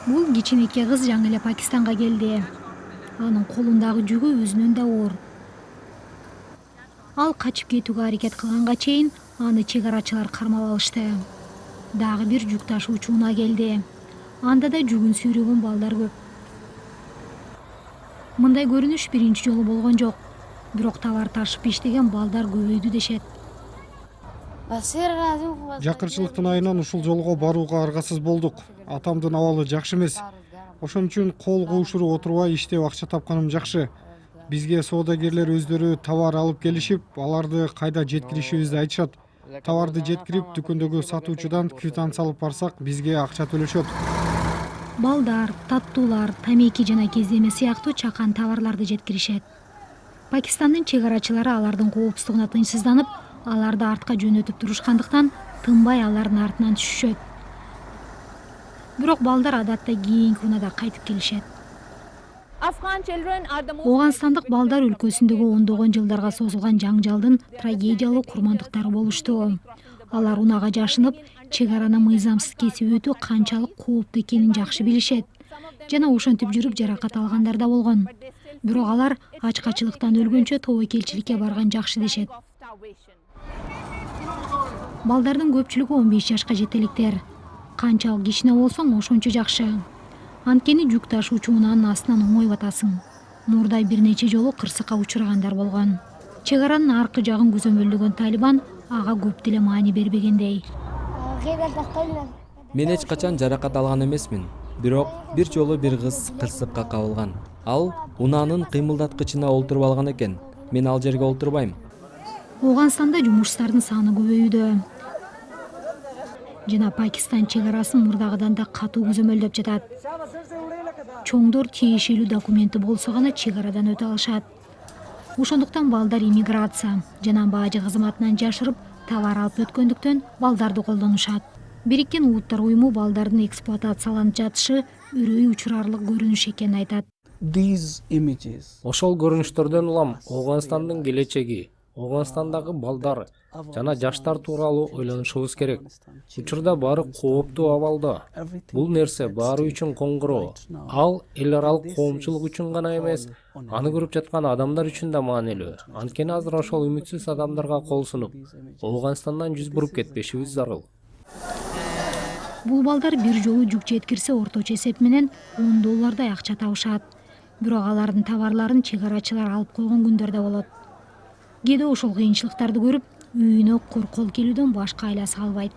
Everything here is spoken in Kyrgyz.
Бул кичинекей кыз жаңы эле Пакистанга келди. Анын колундагы жүгү өзүнөн да оор. Ал качып кетүүгө аракет кылганга чейин аны чек арачылар кармап алышты. Дагы бир жүк ташуучу унаа келди. Анда да жүгүн сүйрөгөн балдар көп. Мындай көрүнүш биринчи жолу болгон жок. Бирок товар ташып иштеген балдар көбөйдү дешет. Жакырчылыктын айынан ушул жолго барууга аргасыз болдук. Атамдын абалы жакшы эмес. Ошон үчүн кол коушуруп отурбай иштеп акча тапканым жакшы. Бизге соодагерлер өздөрү товар алып келишип, аларды кайда жеткиришибизди айтышат. Товарды жеткирип, дүкөндөгү сатуучудан квитанция алып барсак, бизге акча төлөшөт. Балдар, таттуулар, тамеки жана кездеме сыяктуу чакан товарларды жеткиришет. Пакистандын чек арачылары алардын коопсуздугуна тынчсызданып, аларды артка жөнөтүп турушкандыктан тынбай алардын артынан түшүшөт. Бирок балдар адатта кийинки унаада кайтып келишет. Ооганстандык балдар өлкөсүндөгү ондогон жылдарга созулган жаңжалдын трагедиялуу курмандыктары болушту. Алар унаага жашынып, чек араны мыйзамсыз кесип өтүү канчалык кооптуу экенин жакшы билишет. Жана ошентип жүрүп жаракат алгандар да болгон. Бирок алар ачкачылыктан өлгөнчө тобокелчиликке барган жакшы дешет. Балдардын көпчүлүгү 15 жашка жете электер. Канчалык кичине болсоң ошончо жакшы. Анткени жүк ташуучу унаанын астынан оңой батасың. Мурда бир нече жолу кырсыкка учурагандар болгон. Чек аранын аркы жагын көзөмөлдөгөн Талибан ага көп деле маани бербегендей. Мен эч качан жаракат алган эмесмин. Бирок бир жолу бир кыз кырсыкка кабылган. Ал унаанын кыймылдаткычына олтуруп алган экен. Мен ал жерге олтурбайм. Ооганстанда жумуштардын саны көбөйүүдө. Жана Пакистан чек арасын мурдагыдан да катуу көзөмөлдөп жатат. Чоңдор тиешелүү документи болсо гана чек арадан өтө алышат. Ошондуктан балдар иммиграция жана бажы кызматынан жашырып товар алып өткөндүктөн балдарды колдонушат. Бириккен Улуттар уюму балдардын эксплуатацияланып жатышы үрөй учурарлык көрүнүш экенин айтат. Ошол көрүнүштөрдөн улам Ооганстандын келечеги, Ооганстандагы балдар жана жаштар тууралуу ойлонушубуз керек. Учурда баары кооптуу абалда. Бул нерсе баары үчүн коңгуроо. Ал эл аралык коомчулук үчүн гана эмес, аны көрүп жаткан адамдар үчүн да маанилүү. Анткени азыр ошол үмүтсүз адамдарга кол сунуп, Ооганстандан жүз буруп кетпешибиз зарыл. Бул балдар бир жолу жүк жеткирсе орточо эсеп менен $10 акча табышат. Бирок алардын товарларын чек арачылар алып койгон күндөр да болот. Кээде ошол кыйынчылыктарды көрүп, үйүнө кор кол келүүдөн башка айласы калбайт.